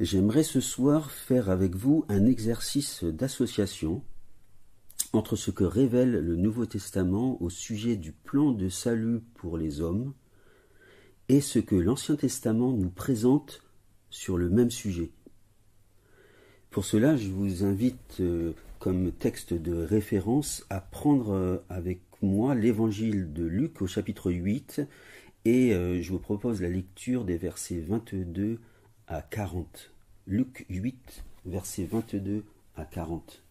J'aimerais ce soir faire avec vous un exercice d'association entre ce que révèle le Nouveau Testament au sujet du plan de salut pour les hommes et ce que l'Ancien Testament nous présente sur le même sujet. Pour cela, je vous invite comme texte de référence à prendre avec moi l'Évangile de Luc au chapitre 8 et je vous propose la lecture des versets 22 à 40. Luc 8, versets 22 à 40.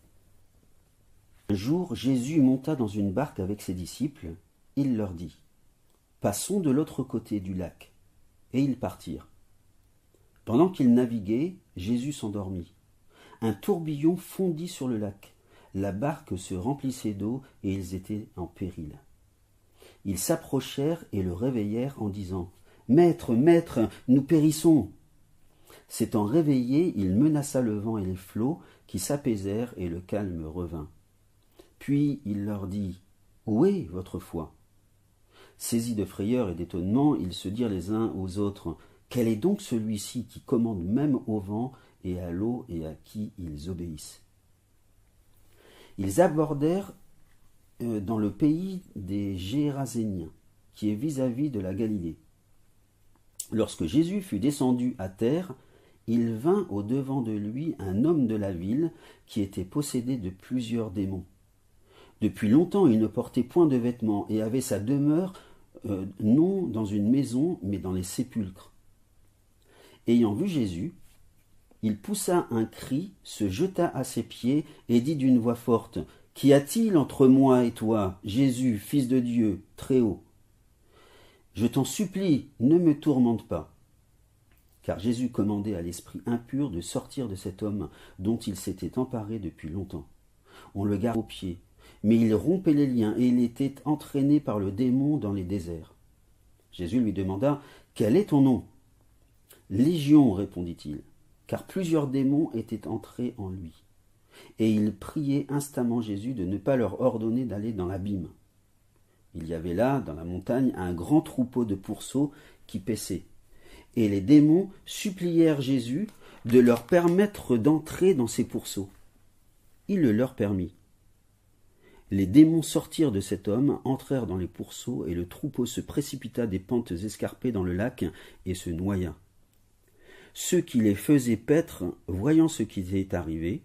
Un jour, Jésus monta dans une barque avec ses disciples. Il leur dit : « Passons de l'autre côté du lac. » Et ils partirent. Pendant qu'ils naviguaient, Jésus s'endormit. Un tourbillon fondit sur le lac. La barque se remplissait d'eau et ils étaient en péril. Ils s'approchèrent et le réveillèrent en disant : « Maître, maître, nous périssons !» S'étant réveillé, il menaça le vent et les flots qui s'apaisèrent et le calme revint. Puis il leur dit : « Où est votre foi ?» Saisis de frayeur et d'étonnement, ils se dirent les uns aux autres : « Quel est donc celui-ci qui commande même au vent et à l'eau et à qui ils obéissent ?» Ils abordèrent dans le pays des Géraséniens, qui est vis-à-vis de la Galilée. Lorsque Jésus fut descendu à terre, il vint au-devant de lui un homme de la ville qui était possédé de plusieurs démons. Depuis longtemps, il ne portait point de vêtements et avait sa demeure non dans une maison, mais dans les sépulcres. Ayant vu Jésus, il poussa un cri, se jeta à ses pieds et dit d'une voix forte : « Qu'y a-t-il entre moi et toi, Jésus, Fils de Dieu, très haut ? Je t'en supplie, ne me tourmente pas. » Car Jésus commandait à l'esprit impur de sortir de cet homme dont il s'était emparé depuis longtemps. On le garda aux pieds, mais il rompait les liens et il était entraîné par le démon dans les déserts. Jésus lui demanda : « Quel est ton nom ? » « Légion, répondit-il, car plusieurs démons étaient entrés en lui. Et il priait instamment Jésus de ne pas leur ordonner d'aller dans l'abîme. Il y avait là, dans la montagne, un grand troupeau de pourceaux qui paissaient. Et les démons supplièrent Jésus de leur permettre d'entrer dans ces pourceaux. Il le leur permit. Les démons sortirent de cet homme, entrèrent dans les pourceaux, et le troupeau se précipita des pentes escarpées dans le lac et se noya. Ceux qui les faisaient paître, voyant ce qui était arrivé,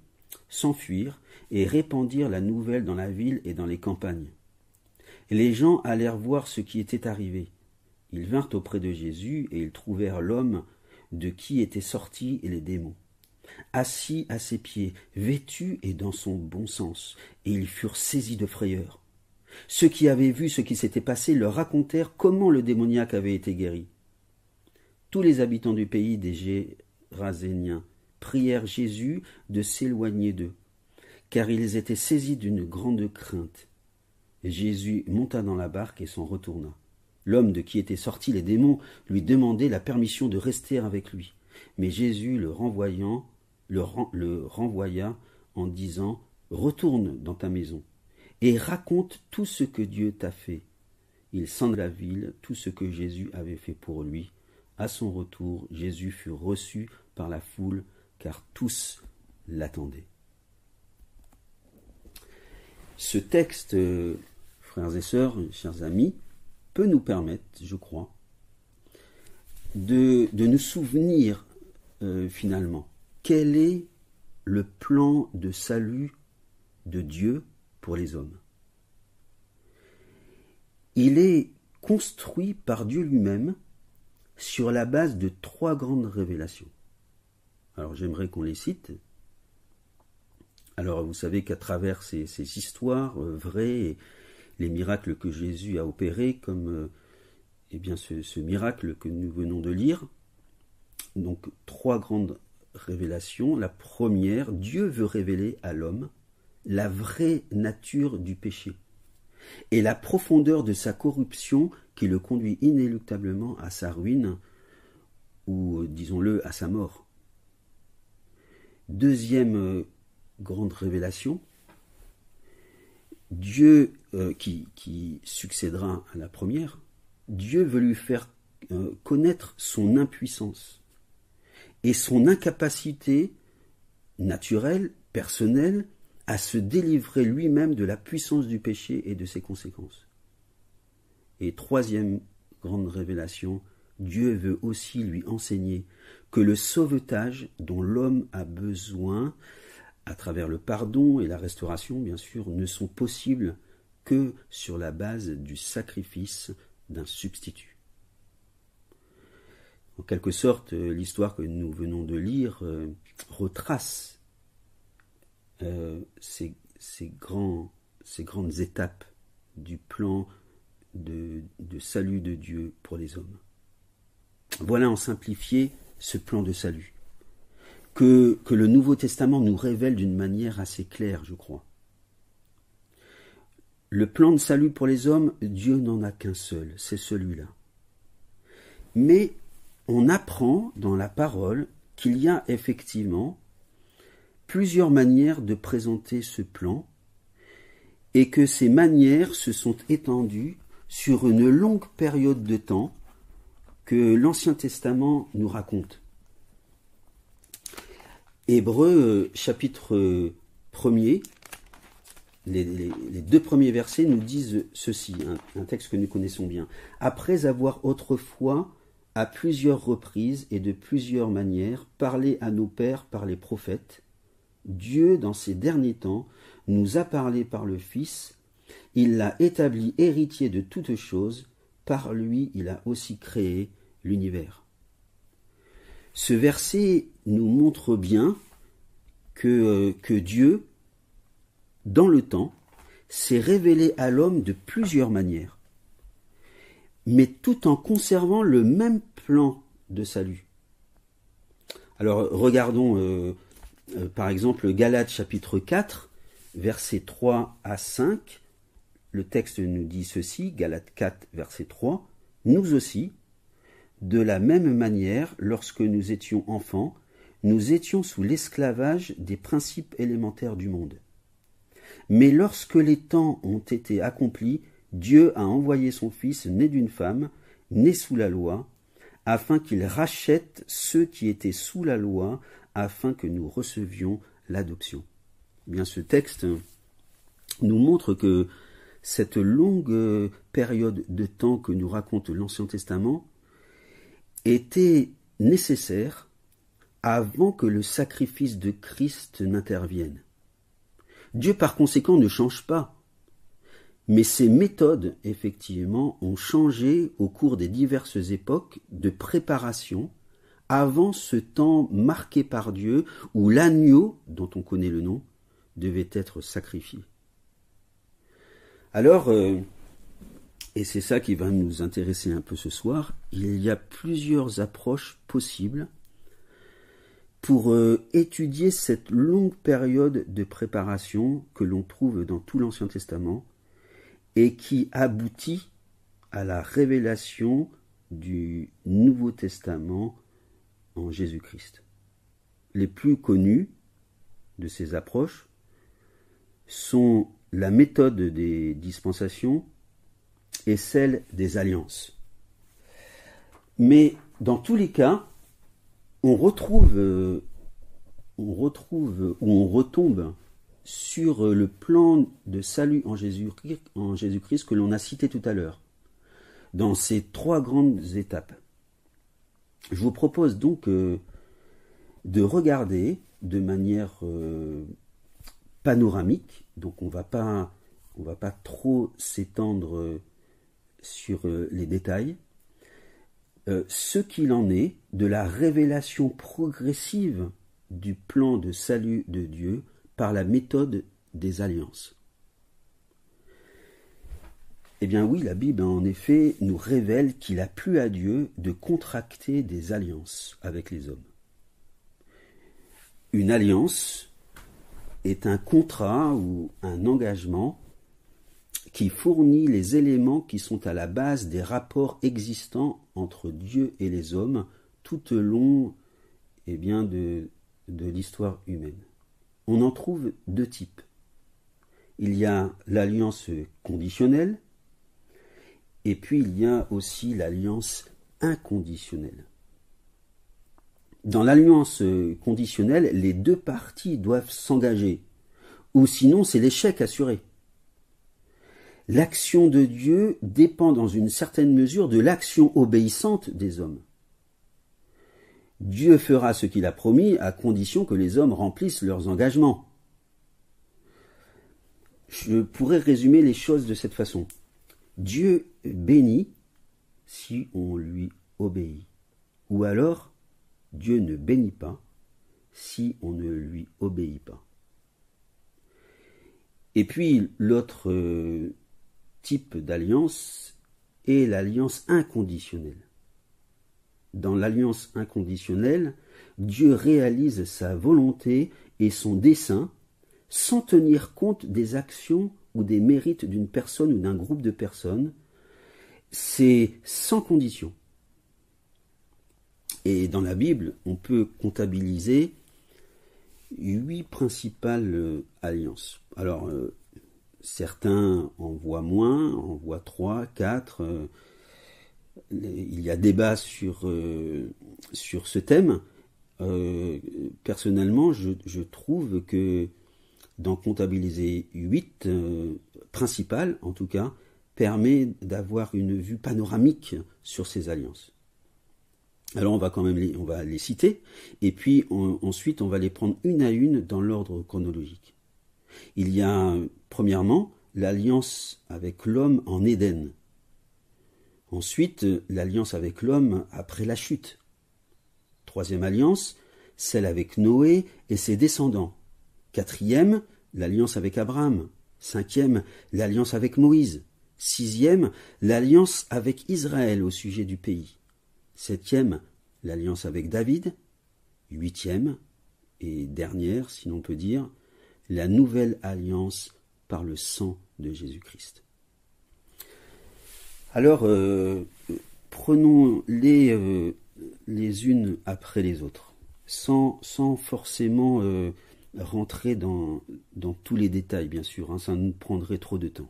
s'enfuirent et répandirent la nouvelle dans la ville et dans les campagnes. Les gens allèrent voir ce qui était arrivé. Ils vinrent auprès de Jésus et ils trouvèrent l'homme de qui étaient sortis les démons, assis à ses pieds, vêtu et dans son bon sens, et ils furent saisis de frayeur. Ceux qui avaient vu ce qui s'était passé leur racontèrent comment le démoniaque avait été guéri. Tous les habitants du pays des Géraséniens prièrent Jésus de s'éloigner d'eux, car ils étaient saisis d'une grande crainte. Et Jésus monta dans la barque et s'en retourna. L'homme de qui étaient sortis les démons lui demandait la permission de rester avec lui. Mais Jésus le renvoya en disant : « Retourne dans ta maison et raconte tout ce que Dieu t'a fait. » Il s'en alla de la ville, tout ce que Jésus avait fait pour lui. À son retour, Jésus fut reçu par la foule, car tous l'attendaient. Ce texte, frères et sœurs, chers amis, peut nous permettre, je crois, de nous souvenir finalement quel est le plan de salut de Dieu pour les hommes. Il est construit par Dieu lui-même sur la base de 3 grandes révélations. Alors j'aimerais qu'on les cite. Alors vous savez qu'à travers ces histoires vraies et les miracles que Jésus a opérés, comme ce miracle que nous venons de lire, donc 3 grandes révélations. La première, Dieu veut révéler à l'homme la vraie nature du péché et la profondeur de sa corruption qui le conduit inéluctablement à sa ruine ou, disons-le, à sa mort. Deuxième grande révélation, Dieu, qui succédera à la première, Dieu veut lui faire connaître son impuissance et son incapacité naturelle, personnelle, à se délivrer lui-même de la puissance du péché et de ses conséquences. Et troisième grande révélation, Dieu veut aussi lui enseigner que le sauvetage dont l'homme a besoin, à travers le pardon et la restauration, bien sûr, ne sont possibles que sur la base du sacrifice d'un substitut. En quelque sorte, l'histoire que nous venons de lire retrace ces grandes étapes du plan de salut de Dieu pour les hommes. Voilà en simplifié ce plan de salut que le Nouveau Testament nous révèle d'une manière assez claire, je crois. Le plan de salut pour les hommes, Dieu n'en a qu'un seul, c'est celui-là. Mais on apprend dans la parole qu'il y a effectivement plusieurs manières de présenter ce plan et que ces manières se sont étendues sur une longue période de temps que l'Ancien Testament nous raconte. Hébreux chapitre 1er, les deux premiers versets nous disent ceci, un texte que nous connaissons bien. Après avoir autrefois, à plusieurs reprises et de plusieurs manières, parlé à nos pères par les prophètes, Dieu, dans ces derniers temps, nous a parlé par le Fils. Il l'a établi héritier de toutes choses. Par lui, il a aussi créé l'univers. Ce verset nous montre bien que Dieu, dans le temps, s'est révélé à l'homme de plusieurs manières, mais tout en conservant le même plan de salut. Alors, regardons par exemple Galates chapitre 4, versets 3 à 5. Le texte nous dit ceci, Galates 4, verset 3. « Nous aussi, de la même manière, lorsque nous étions enfants, nous étions sous l'esclavage des principes élémentaires du monde. Mais lorsque les temps ont été accomplis, Dieu a envoyé son Fils né d'une femme, né sous la loi, afin qu'il rachète ceux qui étaient sous la loi, afin que nous recevions l'adoption. » Bien, ce texte nous montre que cette longue période de temps que nous raconte l'Ancien Testament était nécessaire avant que le sacrifice de Christ n'intervienne. Dieu, par conséquent, ne change pas, mais ses méthodes, effectivement, ont changé au cours des diverses époques de préparation avant ce temps marqué par Dieu où l'agneau, dont on connaît le nom, devait être sacrifié. Alors, et c'est ça qui va nous intéresser un peu ce soir, il y a plusieurs approches possibles pour étudier cette longue période de préparation que l'on trouve dans tout l'Ancien Testament et qui aboutit à la révélation du Nouveau Testament en Jésus-Christ. Les plus connues de ces approches sont la méthode des dispensations et celle des alliances. Mais dans tous les cas, on retombe sur le plan de salut en Jésus-Christ que l'on a cité tout à l'heure, dans ces trois grandes étapes. Je vous propose donc de regarder de manière panoramique, donc on va pas trop s'étendre sur les détails, ce qu'il en est de la révélation progressive du plan de salut de Dieu par la méthode des alliances. Eh bien oui, la Bible en effet nous révèle qu'il a plu à Dieu de contracter des alliances avec les hommes. Une alliance est un contrat ou un engagement qui fournit les éléments qui sont à la base des rapports existants entre Dieu et les hommes tout au long de l'histoire humaine. On en trouve deux types. Il y a l'alliance conditionnelle et puis il y a aussi l'alliance inconditionnelle. dans l'alliance conditionnelle, les deux parties doivent s'engager, ou sinon c'est l'échec assuré. L'action de Dieu dépend dans une certaine mesure de l'action obéissante des hommes. Dieu fera ce qu'il a promis à condition que les hommes remplissent leurs engagements. Je pourrais résumer les choses de cette façon. Dieu bénit si on lui obéit. Ou alors, Dieu ne bénit pas si on ne lui obéit pas. Et puis, l'autre type d'alliance est l'alliance inconditionnelle. Dans l'alliance inconditionnelle, Dieu réalise sa volonté et son dessein sans tenir compte des actions ou des mérites d'une personne ou d'un groupe de personnes. C'est sans condition. Et dans la Bible, on peut comptabiliser 8 principales alliances. Alors, certains en voient moins, en voient 3, 4. Il y a débat sur ce thème. Personnellement, je trouve que d'en comptabiliser 8 principales, en tout cas, permet d'avoir une vue panoramique sur ces alliances. Alors on va les citer, et puis ensuite on va les prendre une à une dans l'ordre chronologique. Il y a premièrement l'alliance avec l'homme en Éden. Ensuite, l'alliance avec l'homme après la chute. Troisième alliance, celle avec Noé et ses descendants. Quatrième, l'alliance avec Abraham. Cinquième, l'alliance avec Moïse. Sixième, l'alliance avec Israël au sujet du pays. Septième, l'alliance avec David. Huitième, et dernière, si l'on peut dire, la nouvelle alliance par le sang de Jésus-Christ. Alors, prenons les unes après les autres, sans forcément rentrer dans tous les détails, bien sûr, ça nous prendrait trop de temps.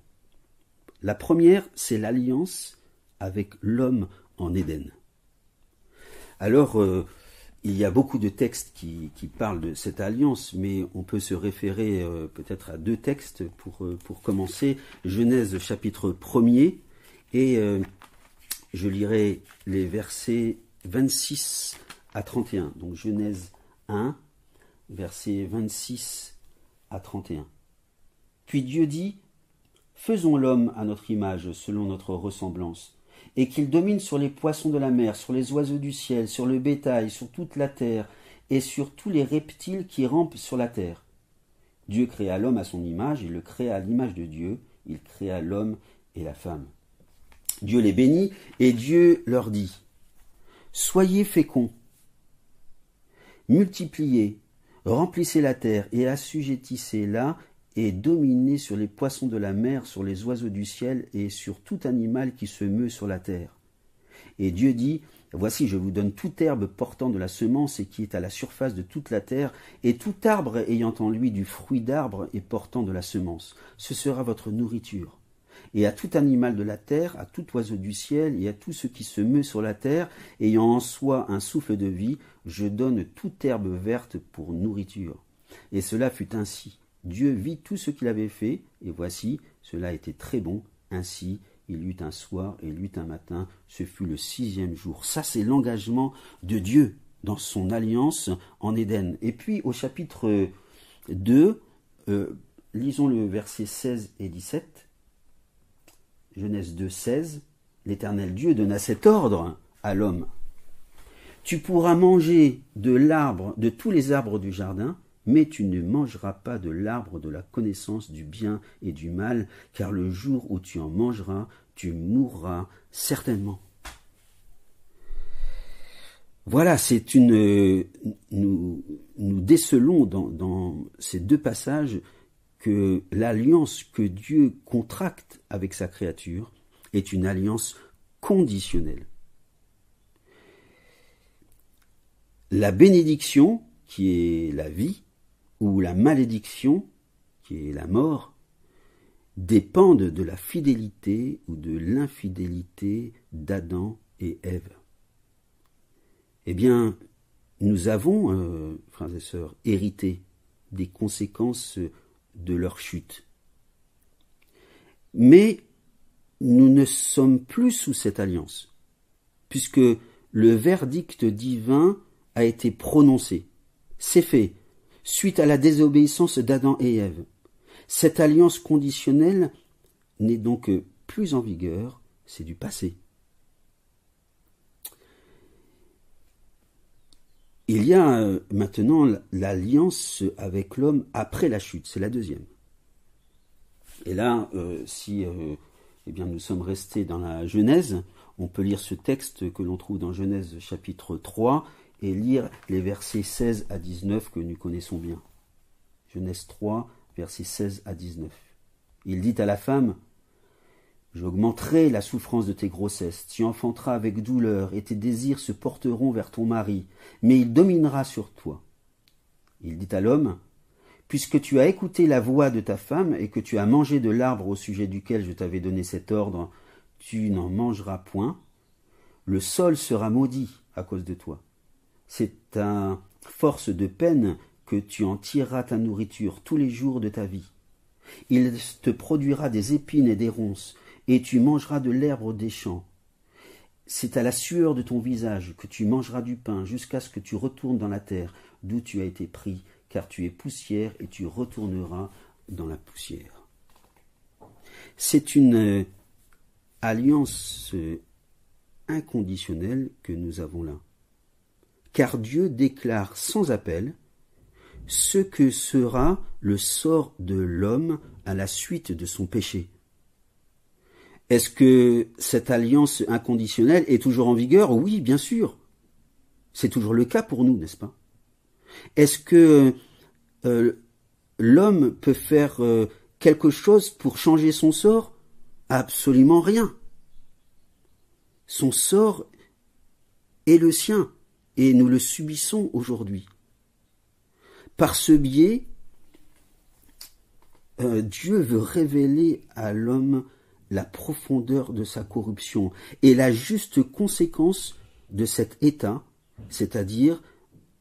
La première, c'est l'alliance avec l'homme en Éden. Alors, il y a beaucoup de textes qui parlent de cette alliance, mais on peut se référer peut-être à 2 textes pour commencer. Genèse chapitre 1er, et je lirai les versets 26 à 31. Donc Genèse 1, versets 26 à 31. Puis Dieu dit, « Faisons l'homme à notre image, selon notre ressemblance, et qu'il domine sur les poissons de la mer, sur les oiseaux du ciel, sur le bétail, sur toute la terre, et sur tous les reptiles qui rampent sur la terre. » Dieu créa l'homme à son image, il le créa à l'image de Dieu, il créa l'homme et la femme. Dieu les bénit, et Dieu leur dit, « Soyez féconds, multipliez, remplissez la terre et assujettissez-la, et dominez sur les poissons de la mer, sur les oiseaux du ciel, et sur tout animal qui se meut sur la terre. » Et Dieu dit, « Voici, je vous donne toute herbe portant de la semence et qui est à la surface de toute la terre, et tout arbre ayant en lui du fruit d'arbre et portant de la semence. Ce sera votre nourriture. Et à tout animal de la terre, à tout oiseau du ciel, et à tout ce qui se meut sur la terre, ayant en soi un souffle de vie, je donne toute herbe verte pour nourriture. » Et cela fut ainsi. Dieu vit tout ce qu'il avait fait, et voici, cela était très bon. Ainsi, il y eut un soir et il y eut un matin, ce fut le 6e jour. Ça, c'est l'engagement de Dieu dans son alliance en Éden. Et puis, au chapitre 2, lisons le verset 16 et 17. Genèse 2, 16. L'Éternel Dieu donna cet ordre à l'homme. « Tu pourras manger de tous les arbres du jardin, mais tu ne mangeras pas de l'arbre de la connaissance du bien et du mal, car le jour où tu en mangeras, tu mourras certainement. » Voilà, nous décelons dans ces 2 passages que l'alliance que Dieu contracte avec sa créature est une alliance conditionnelle. La bénédiction, qui est la vie, ou la malédiction, qui est la mort, dépendent de la fidélité ou de l'infidélité d'Adam et Ève. Eh bien, nous avons, frères et sœurs, hérité des conséquences de leur chute. Mais nous ne sommes plus sous cette alliance, puisque le verdict divin a été prononcé. C'est fait, suite à la désobéissance d'Adam et Ève. Cette alliance conditionnelle n'est donc plus en vigueur, c'est du passé. Il y a maintenant l'alliance avec l'homme après la chute, c'est la deuxième. Et là, si nous sommes restés dans la Genèse, on peut lire ce texte que l'on trouve dans Genèse chapitre 3 et lire les versets 16 à 19 que nous connaissons bien. Genèse 3, versets 16 à 19. Il dit à la femme: « J'augmenterai la souffrance de tes grossesses, tu enfanteras avec douleur, et tes désirs se porteront vers ton mari, mais il dominera sur toi. » Il dit à l'homme: « Puisque tu as écouté la voix de ta femme, et que tu as mangé de l'arbre au sujet duquel je t'avais donné cet ordre, tu n'en mangeras point, le sol sera maudit à cause de toi. C'est à force de peine que tu en tireras ta nourriture tous les jours de ta vie. Il te produira des épines et des ronces, et tu mangeras de l'herbe des champs. C'est à la sueur de ton visage que tu mangeras du pain, jusqu'à ce que tu retournes dans la terre, d'où tu as été pris, car tu es poussière, et tu retourneras dans la poussière. » C'est une alliance inconditionnelle que nous avons là. Car Dieu déclare sans appel ce que sera le sort de l'homme à la suite de son péché. Est-ce que cette alliance inconditionnelle est toujours en vigueur? Oui, bien sûr. C'est toujours le cas pour nous, n'est-ce pas? Est-ce que l'homme peut faire quelque chose pour changer son sort? Absolument rien. Son sort est le sien, et nous le subissons aujourd'hui. Par ce biais, Dieu veut révéler à l'homme la profondeur de sa corruption et la juste conséquence de cet état, c'est-à-dire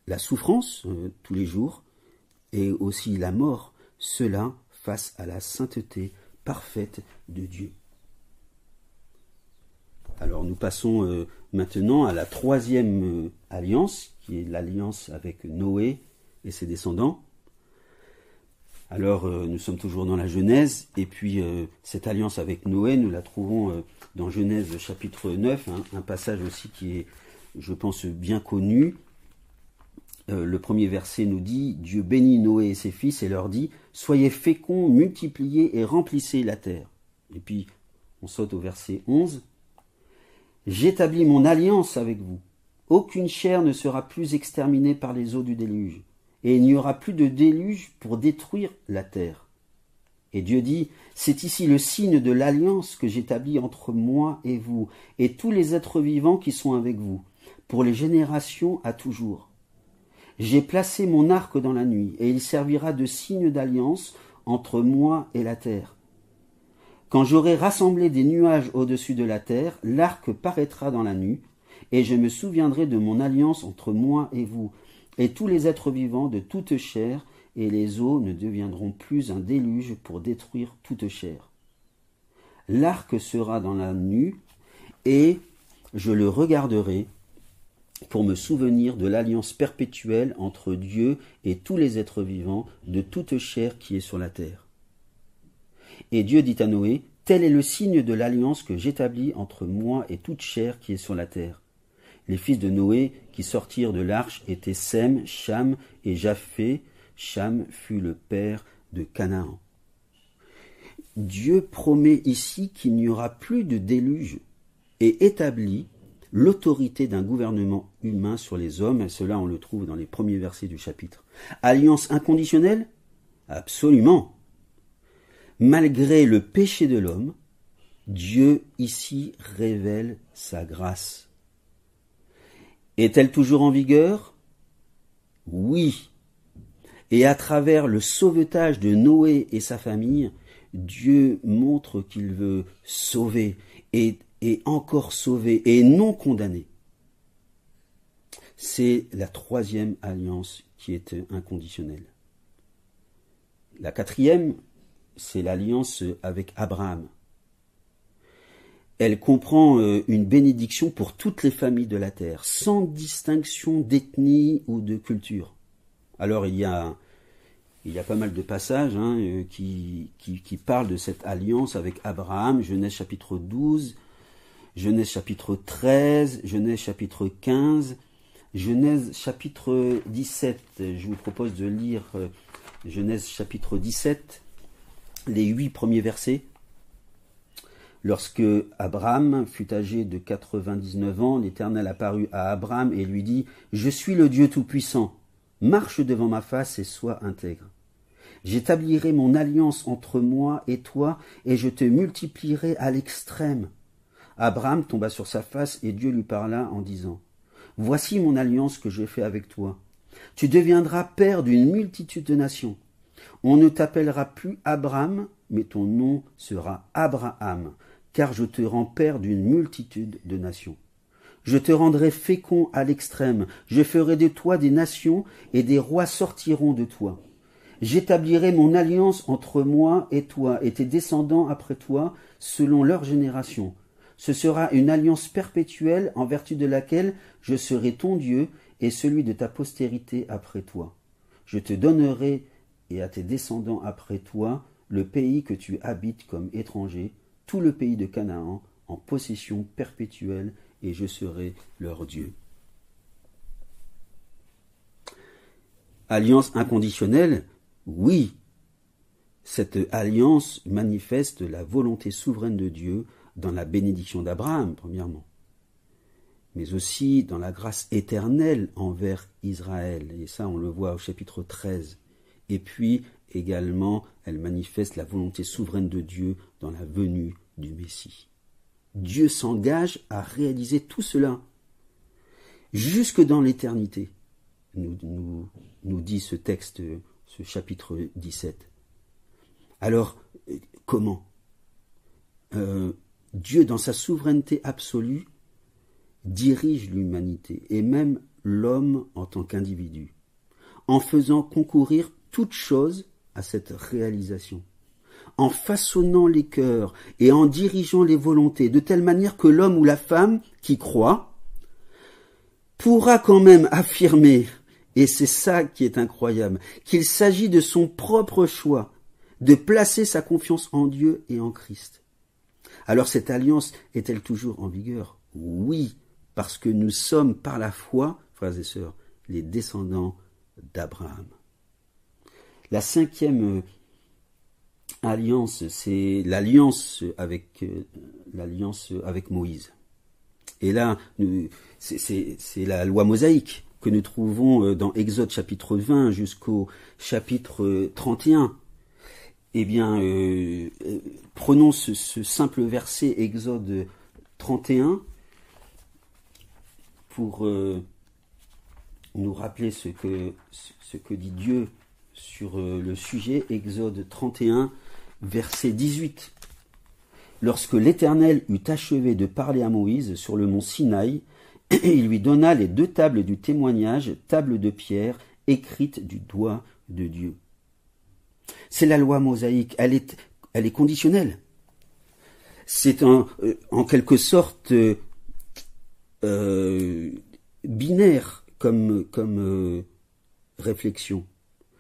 la souffrance tous les jours et aussi la mort, cela face à la sainteté parfaite de Dieu. Alors nous passons maintenant à la troisième alliance, qui est l'alliance avec Noé et ses descendants. Alors nous sommes toujours dans la Genèse, et puis cette alliance avec Noé, nous la trouvons dans Genèse chapitre 9, un passage aussi qui est, je pense, bien connu. Le premier verset nous dit: « Dieu bénit Noé et ses fils et leur dit: soyez féconds, multipliez et remplissez la terre. » Et puis on saute au verset 11. « J'établis mon alliance avec vous. Aucune chair ne sera plus exterminée par les eaux du déluge, et il n'y aura plus de déluge pour détruire la terre. » Et Dieu dit: « C'est ici le signe de l'alliance que j'établis entre moi et vous, et tous les êtres vivants qui sont avec vous, pour les générations à toujours. J'ai placé mon arc dans la nuit, et il servira de signe d'alliance entre moi et la terre. Quand j'aurai rassemblé des nuages au-dessus de la terre, l'arc paraîtra dans la nuit, et je me souviendrai de mon alliance entre moi et vous, et tous les êtres vivants de toute chair, et les eaux ne deviendront plus un déluge pour détruire toute chair. L'arc sera dans la nuit, et je le regarderai pour me souvenir de l'alliance perpétuelle entre Dieu et tous les êtres vivants de toute chair qui est sur la terre. Et Dieu dit à Noé: tel est le signe de l'alliance que j'établis entre moi et toute chair qui est sur la terre. Les fils de Noé qui sortirent de l'arche étaient Sem, Cham et Japheth. Cham fut le père de Canaan. » Dieu promet ici qu'il n'y aura plus de déluge et établit l'autorité d'un gouvernement humain sur les hommes, et cela on le trouve dans les premiers versets du chapitre. Alliance inconditionnelle? Absolument. Malgré le péché de l'homme, Dieu ici révèle sa grâce. Est-elle toujours en vigueur? Oui. Et à travers le sauvetage de Noé et sa famille, Dieu montre qu'il veut sauver et encore sauver et non condamner. C'est la troisième alliance qui est inconditionnelle. La quatrième, c'est l'alliance avec Abraham. Elle comprend une bénédiction pour toutes les familles de la terre, sans distinction d'ethnie ou de culture. Alors il y a pas mal de passages qui parlent de cette alliance avec Abraham, Genèse chapitre 12, Genèse chapitre 13, Genèse chapitre 15, Genèse chapitre 17. Je vous propose de lire Genèse chapitre 17, les 8 premiers versets. Lorsque Abraham fut âgé de 99 ans, l'Éternel apparut à Abraham et lui dit « Je suis le Dieu Tout-Puissant, marche devant ma face et sois intègre. J'établirai mon alliance entre moi et toi, et je te multiplierai à l'extrême. » Abraham tomba sur sa face, et Dieu lui parla en disant « Voici mon alliance que je fais avec toi. Tu deviendras père d'une multitude de nations. On ne t'appellera plus Abraham, mais ton nom sera Abraham, car je te rends père d'une multitude de nations. Je te rendrai fécond à l'extrême, je ferai de toi des nations, et des rois sortiront de toi. J'établirai mon alliance entre moi et toi, et tes descendants après toi, selon leur génération. Ce sera une alliance perpétuelle en vertu de laquelle je serai ton Dieu et celui de ta postérité après toi. Je te donnerai et à tes descendants après toi le pays que tu habites comme étranger, tout le pays de Canaan, en possession perpétuelle, et je serai leur Dieu. Alliance inconditionnelle, oui. Cette alliance manifeste la volonté souveraine de Dieu dans la bénédiction d'Abraham, premièrement, mais aussi dans la grâce éternelle envers Israël. Et ça, on le voit au chapitre 13. Et puis, également, elle manifeste la volonté souveraine de Dieu dans la venue du Messie. Dieu s'engage à réaliser tout cela jusque dans l'éternité, nous dit ce texte, ce chapitre 17. Alors, comment Dieu, dans sa souveraineté absolue, dirige l'humanité et même l'homme en tant qu'individu, en faisant concourir toutes choses à cette réalisation, en façonnant les cœurs et en dirigeant les volontés, de telle manière que l'homme ou la femme qui croit pourra quand même affirmer, et c'est ça qui est incroyable, qu'il s'agit de son propre choix, de placer sa confiance en Dieu et en Christ. Alors cette alliance est-elle toujours en vigueur? Oui, parce que nous sommes par la foi, frères et sœurs, les descendants d'Abraham. La cinquième alliance, c'est l'alliance avec Moïse. Et là, c'est la loi mosaïque que nous trouvons dans Exode chapitre 20 jusqu'au chapitre 31. Eh bien, prenons ce simple verset Exode 31 pour nous rappeler ce que dit Dieu sur le sujet. Exode 31, verset 18. Lorsque l'Éternel eut achevé de parler à Moïse sur le mont Sinaï, il lui donna les 2 tables du témoignage, tables de pierre, écrites du doigt de Dieu. C'est la loi mosaïque, elle est conditionnelle. C'est en quelque sorte binaire comme réflexion.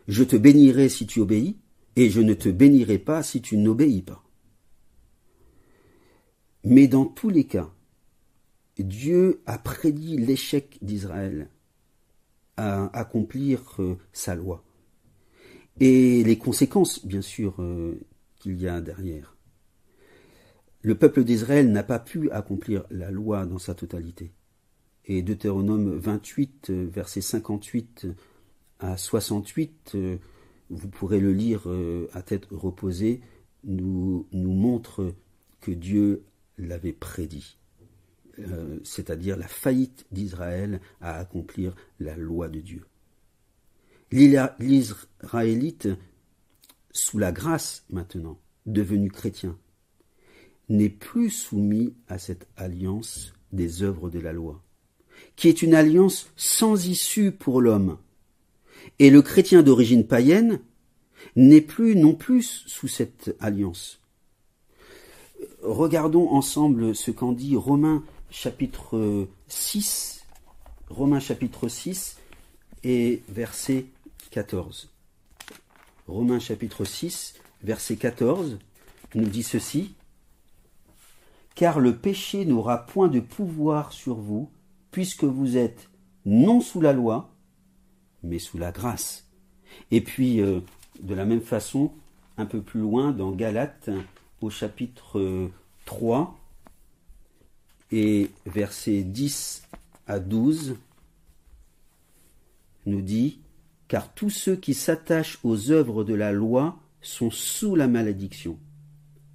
Je te bénirai si tu obéis, et je ne te bénirai pas si tu n'obéis pas. Mais dans tous les cas, Dieu a prédit l'échec d'Israël à accomplir sa loi. Et les conséquences, bien sûr, qu'il y a derrière. Le peuple d'Israël n'a pas pu accomplir la loi dans sa totalité. Et Deutéronome 28, versets 58 à 68, vous pourrez le lire à tête reposée, nous montre que Dieu l'avait prédit. C'est-à-dire la faillite d'Israël à accomplir la loi de Dieu. L'Israélite, sous la grâce maintenant, devenu chrétien, n'est plus soumis à cette alliance des œuvres de la loi. qui est une alliance sans issue pour l'homme. Et le chrétien d'origine païenne n'est plus non plus sous cette alliance. Regardons ensemble ce qu'en dit Romains chapitre 6, et verset 14. Romains chapitre 6, verset 14, nous dit ceci: « Car le péché n'aura point de pouvoir sur vous, puisque vous êtes non sous la loi, mais sous la grâce. » Et puis, de la même façon, un peu plus loin, dans Galates, au chapitre 3, et versets 10 à 12, nous dit: « Car tous ceux qui s'attachent aux œuvres de la loi sont sous la malédiction.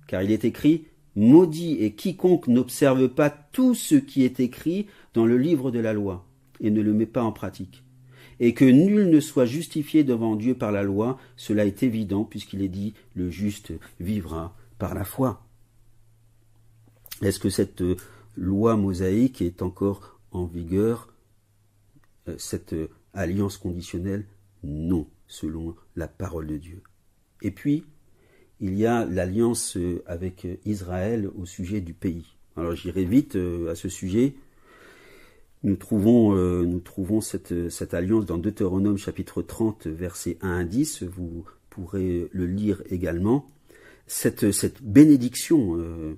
Car il est écrit: Maudit est quiconque n'observe pas tout ce qui est écrit dans le livre de la loi, et ne le met pas en pratique. Et que nul ne soit justifié devant Dieu par la loi, cela est évident, puisqu'il est dit: le juste vivra par la foi. » Est-ce que cette loi mosaïque est encore en vigueur, cette alliance conditionnelle? Non, selon la parole de Dieu. Et puis, il y a l'alliance avec Israël au sujet du pays. Alors j'irai vite à ce sujet. Nous trouvons cette alliance dans Deutéronome chapitre 30, versets 1 à 10. Vous pourrez le lire également. Cette bénédiction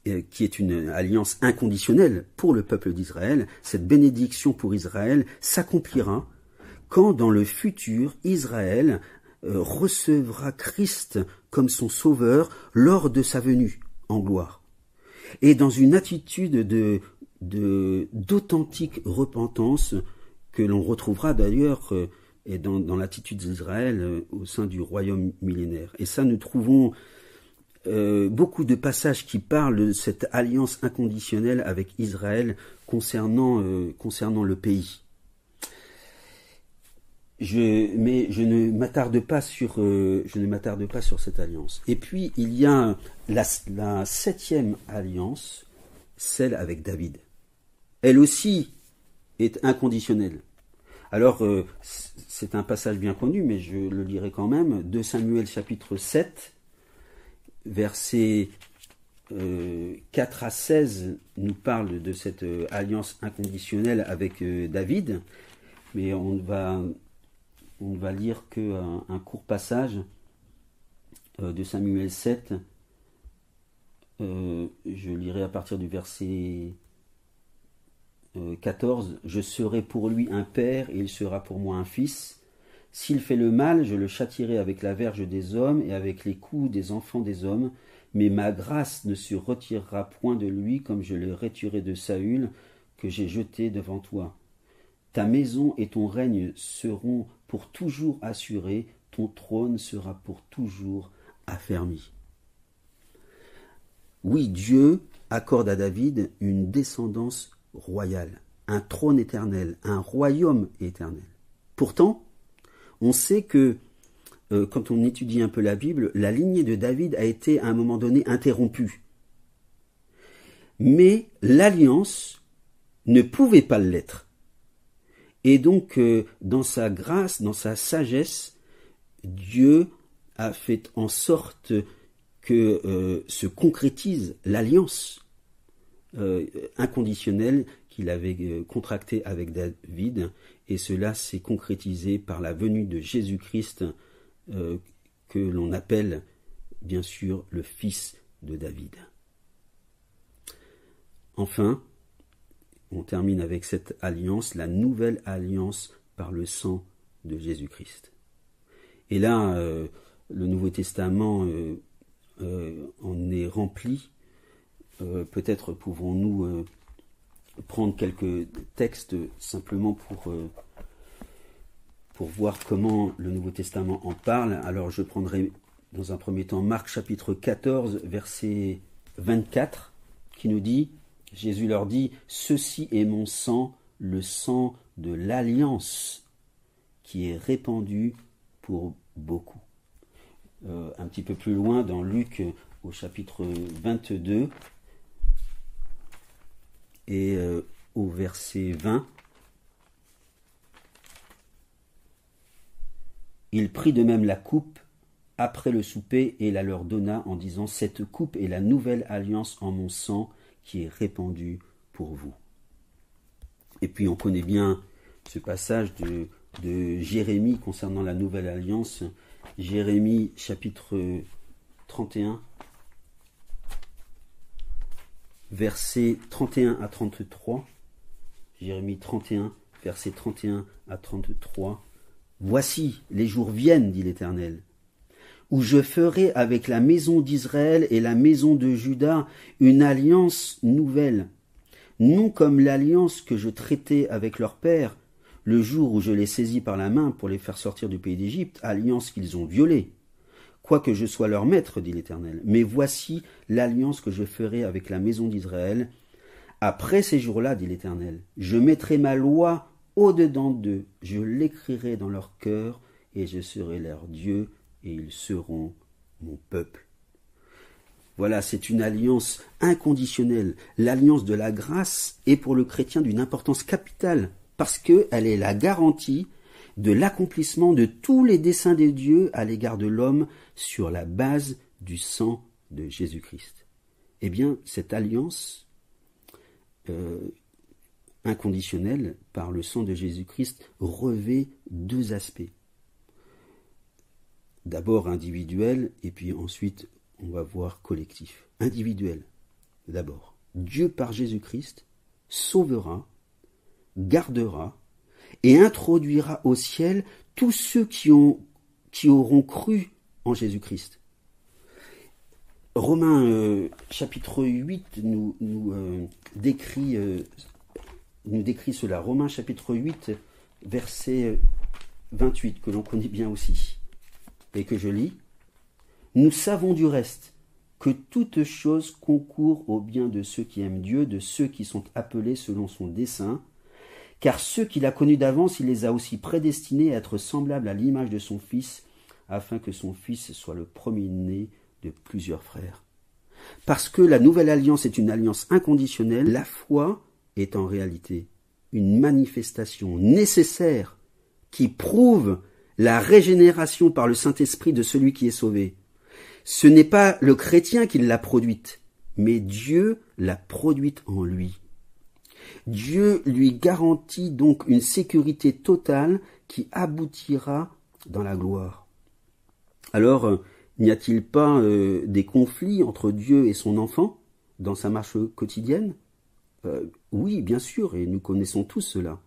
qui est une alliance inconditionnelle pour le peuple d'Israël, cette bénédiction pour Israël s'accomplira quand dans le futur Israël recevra Christ comme son sauveur lors de sa venue en gloire. Et dans une attitude d'authentique repentance que l'on retrouvera d'ailleurs dans l'attitude d'Israël au sein du royaume millénaire. Et ça, nous trouvons beaucoup de passages qui parlent de cette alliance inconditionnelle avec Israël concernant le pays. Mais je ne m'attarde pas sur cette alliance. Et puis il y a la 7e alliance, celle avec David. Elle aussi est inconditionnelle. Alors c'est un passage bien connu, mais je le lirai quand même. 2 Samuel chapitre 7, versets 4 à 16 nous parle de cette alliance inconditionnelle avec David, mais on ne va lire qu'un court passage de Samuel 7. Je lirai à partir du verset 14. « Je serai pour lui un père et il sera pour moi un fils. S'il fait le mal, je le châtierai avec la verge des hommes et avec les coups des enfants des hommes. Mais ma grâce ne se retirera point de lui comme je l'ai retiré de Saül, que j'ai jeté devant toi. Ta maison et ton règne seront pour toujours assurés, ton trône sera pour toujours affermi. » Oui, Dieu accorde à David une descendance royale, un trône éternel, un royaume éternel. Pourtant, on sait que, quand on étudie un peu la Bible, la lignée de David a été à un moment donné interrompue. Mais l'alliance ne pouvait pas l'être. Et donc, dans sa grâce, dans sa sagesse, Dieu a fait en sorte que se concrétise l'alliance inconditionnelle qu'il avait contractée avec David, et cela s'est concrétisé par la venue de Jésus-Christ, que l'on appelle bien sûr le Fils de David. Enfin, on termine avec cette alliance, la nouvelle alliance par le sang de Jésus-Christ. Et là, le Nouveau Testament en est rempli. Peut-être pouvons-nous prendre quelques textes simplement pour voir comment le Nouveau Testament en parle. Alors je prendrai dans un premier temps Marc chapitre 14, verset 24, qui nous dit, Jésus leur dit: « Ceci est mon sang, le sang de l'alliance, qui est répandu pour beaucoup. » Un petit peu plus loin, dans Luc, au chapitre 22, et au verset 20. Il prit de même la coupe après le souper et la leur donna en disant: cette coupe est la nouvelle alliance en mon sang qui est répandue pour vous. Et puis on connaît bien ce passage de Jérémie concernant la nouvelle alliance. Jérémie chapitre 31, versets 31 à 33. Jérémie 31, versets 31 à 33. Voici, les jours viennent, dit l'Éternel, où je ferai avec la maison d'Israël et la maison de Juda une alliance nouvelle, non comme l'alliance que je traitais avec leur père, le jour où je les saisis par la main pour les faire sortir du pays d'Égypte, alliance qu'ils ont violée. Quoique je sois leur maître, dit l'Éternel, mais voici l'alliance que je ferai avec la maison d'Israël. Après ces jours-là, dit l'Éternel, je mettrai ma loi au-dedans d'eux, je l'écrirai dans leur cœur, et je serai leur Dieu, et ils seront mon peuple. Voilà, c'est une alliance inconditionnelle. L'alliance de la grâce est pour le chrétien d'une importance capitale, parce qu'elle est la garantie de l'accomplissement de tous les desseins de Dieu à l'égard de l'homme sur la base du sang de Jésus-Christ. Eh bien, cette alliance inconditionnelle par le sang de Jésus-Christ revêt deux aspects. D'abord individuel, et puis ensuite on va voir collectif. Individuel, d'abord. Dieu par Jésus-Christ sauvera, gardera et introduira au ciel tous ceux qui auront cru en Jésus-Christ. Romains chapitre 8 nous décrit cela. Romains chapitre 8, verset 28, que l'on connaît bien aussi, et que je lis. Nous savons du reste que toute chose concourt au bien de ceux qui aiment Dieu, de ceux qui sont appelés selon son dessein, car ceux qu'il a connus d'avance, il les a aussi prédestinés à être semblables à l'image de son Fils, afin que son Fils soit le premier-né de plusieurs frères. Parce que la nouvelle alliance est une alliance inconditionnelle, la foi est en réalité une manifestation nécessaire qui prouve la régénération par le Saint-Esprit de celui qui est sauvé. Ce n'est pas le chrétien qui l'a produite, mais Dieu l'a produite en lui. Dieu lui garantit donc une sécurité totale qui aboutira dans la gloire. Alors, n'y a-t-il pas des conflits entre Dieu et son enfant dans sa marche quotidienne ? Oui, bien sûr, et nous connaissons tous cela.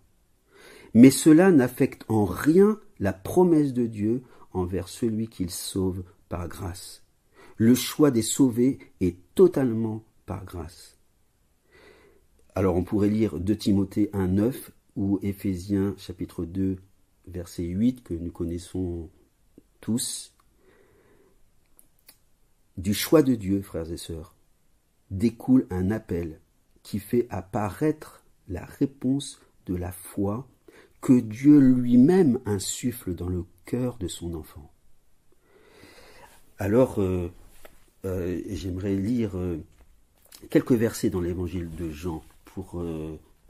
Mais cela n'affecte en rien la promesse de Dieu envers celui qu'il sauve par grâce. Le choix des sauvés est totalement par grâce. Alors on pourrait lire 2 Timothée 1,9 ou Éphésiens chapitre 2, verset 8, que nous connaissons tous. Du choix de Dieu, frères et sœurs, découle un appel qui fait apparaître la réponse de la foi que Dieu lui-même insuffle dans le cœur de son enfant. Alors, j'aimerais lire quelques versets dans l'évangile de Jean pour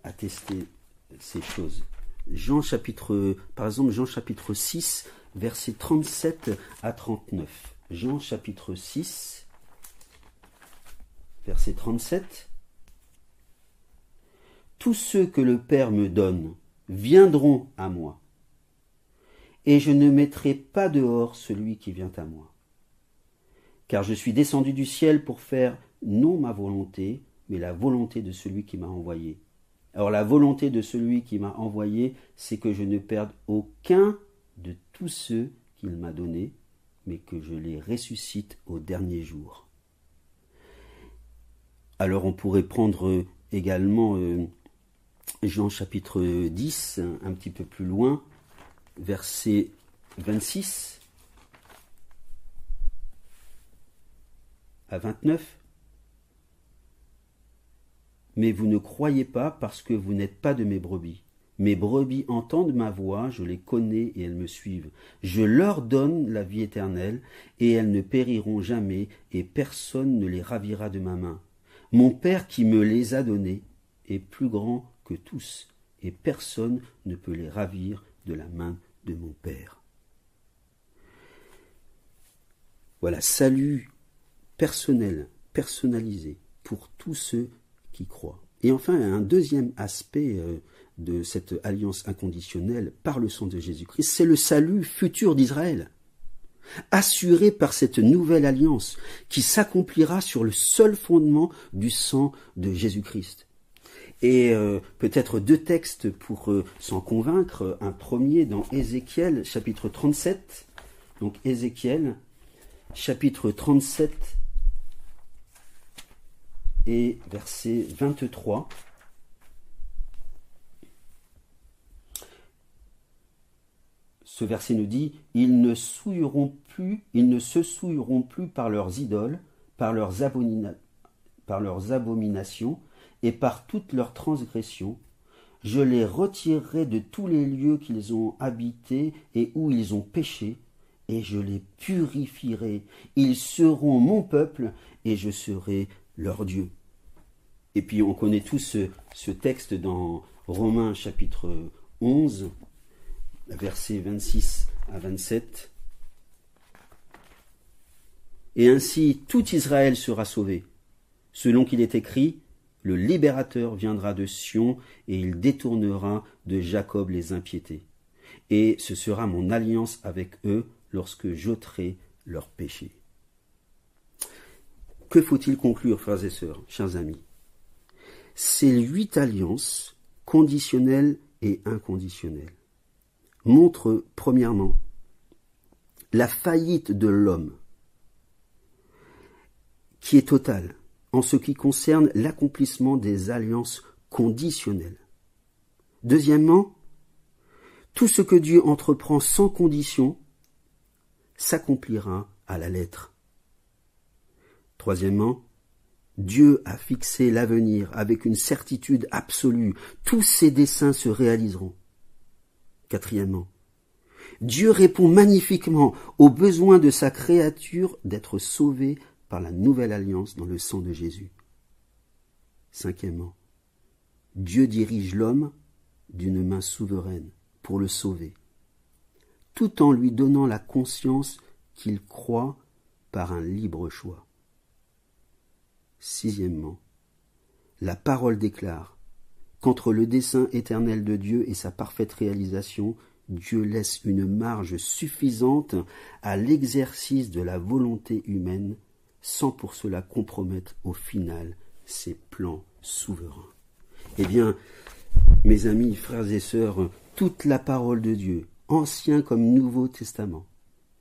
attester ces choses. Par exemple, Jean chapitre 6, versets 37 à 39. Jean chapitre 6, verset 37. Tous ceux que le Père me donne viendront à moi, et je ne mettrai pas dehors celui qui vient à moi. Car je suis descendu du ciel pour faire non ma volonté, mais la volonté de celui qui m'a envoyé. Alors la volonté de celui qui m'a envoyé, c'est que je ne perde aucun de tous ceux qu'il m'a donnés, mais que je les ressuscite au dernier jour. Alors on pourrait prendre également Jean chapitre 10, un petit peu plus loin, verset 26 à 29. Mais vous ne croyez pas parce que vous n'êtes pas de mes brebis. Mes brebis entendent ma voix, je les connais et elles me suivent. Je leur donne la vie éternelle et elles ne périront jamais et personne ne les ravira de ma main. Mon Père qui me les a donnés est plus grand que tous, et personne ne peut les ravir de la main de mon Père. Voilà, salut personnel, personnalisé pour tous ceux qui croient. Et enfin, un deuxième aspect de cette alliance inconditionnelle par le sang de Jésus-Christ, c'est le salut futur d'Israël, assuré par cette nouvelle alliance qui s'accomplira sur le seul fondement du sang de Jésus-Christ. Et peut-être deux textes pour s'en convaincre. Un premier dans Ézéchiel, chapitre 37. Donc Ézéchiel, chapitre 37 et verset 23. Ce verset nous dit « Ils ne se souilleront plus par leurs idoles, par leurs abominations et par toutes leurs transgressions. Je les retirerai de tous les lieux qu'ils ont habités et où ils ont péché, et je les purifierai. Ils seront mon peuple, et je serai leur Dieu. » Et puis on connaît tous ce texte dans Romains chapitre 11, versets 26 à 27. « Et ainsi tout Israël sera sauvé, selon qu'il est écrit, le libérateur viendra de Sion, et il détournera de Jacob les impiétés. Et ce sera mon alliance avec eux lorsque j'ôterai leurs péchés. » Que faut-il conclure, frères et sœurs, chers amis? Ces 8 alliances, conditionnelles et inconditionnelles, montrent premièrement la faillite de l'homme, qui est totale en ce qui concerne l'accomplissement des alliances conditionnelles. Deuxièmement, tout ce que Dieu entreprend sans condition s'accomplira à la lettre. Troisièmement, Dieu a fixé l'avenir avec une certitude absolue. Tous ses desseins se réaliseront. Quatrièmement, Dieu répond magnifiquement aux besoins de sa créature d'être sauvée par la nouvelle alliance dans le sang de Jésus. Cinquièmement, Dieu dirige l'homme d'une main souveraine pour le sauver, tout en lui donnant la conscience qu'il croit par un libre choix. Sixièmement, la parole déclare qu'entre le dessein éternel de Dieu et sa parfaite réalisation, Dieu laisse une marge suffisante à l'exercice de la volonté humaine, sans pour cela compromettre au final ses plans souverains. Eh bien, mes amis, frères et sœurs, toute la parole de Dieu, Ancien comme Nouveau Testament,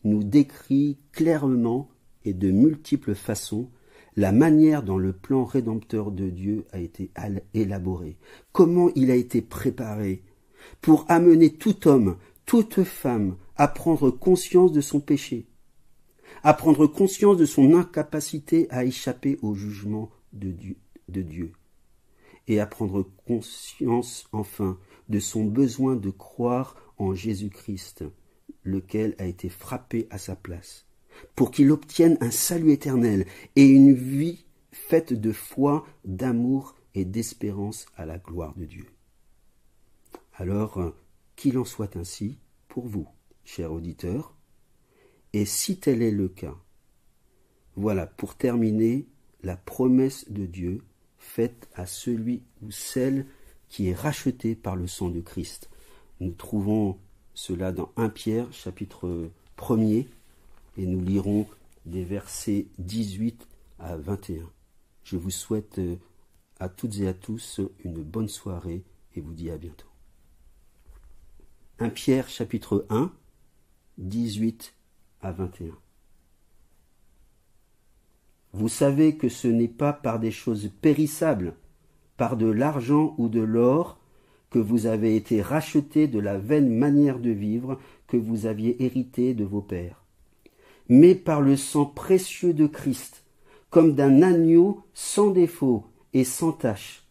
nous décrit clairement et de multiples façons la manière dont le plan rédempteur de Dieu a été élaboré, comment il a été préparé pour amener tout homme, toute femme à prendre conscience de son péché, à prendre conscience de son incapacité à échapper au jugement de Dieu, et à prendre conscience enfin de son besoin de croire en Jésus-Christ, lequel a été frappé à sa place, pour qu'il obtienne un salut éternel et une vie faite de foi, d'amour et d'espérance à la gloire de Dieu. Alors, qu'il en soit ainsi pour vous, chers auditeurs, et si tel est le cas, voilà pour terminer la promesse de Dieu faite à celui ou celle qui est racheté par le sang de Christ. Nous trouvons cela dans 1 Pierre, chapitre 1er, et nous lirons des versets 18 à 21. Je vous souhaite à toutes et à tous une bonne soirée et vous dis à bientôt. 1 Pierre, chapitre 1, 18 à 21. Vous savez que ce n'est pas par des choses périssables, par de l'argent ou de l'or, que vous avez été rachetés de la vaine manière de vivre que vous aviez hérité de vos pères, mais par le sang précieux de Christ, comme d'un agneau sans défaut et sans tache.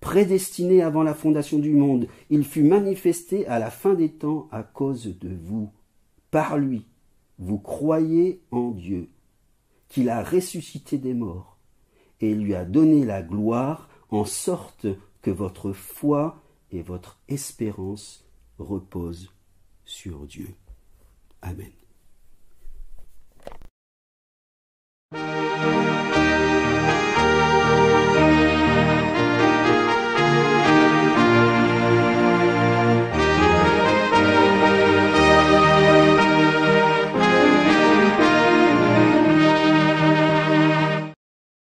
Prédestiné avant la fondation du monde, il fut manifesté à la fin des temps à cause de vous. Par lui, vous croyez en Dieu, qu'il a ressuscité des morts, et lui a donné la gloire, en sorte que votre foi et votre espérance reposent sur Dieu. Amen.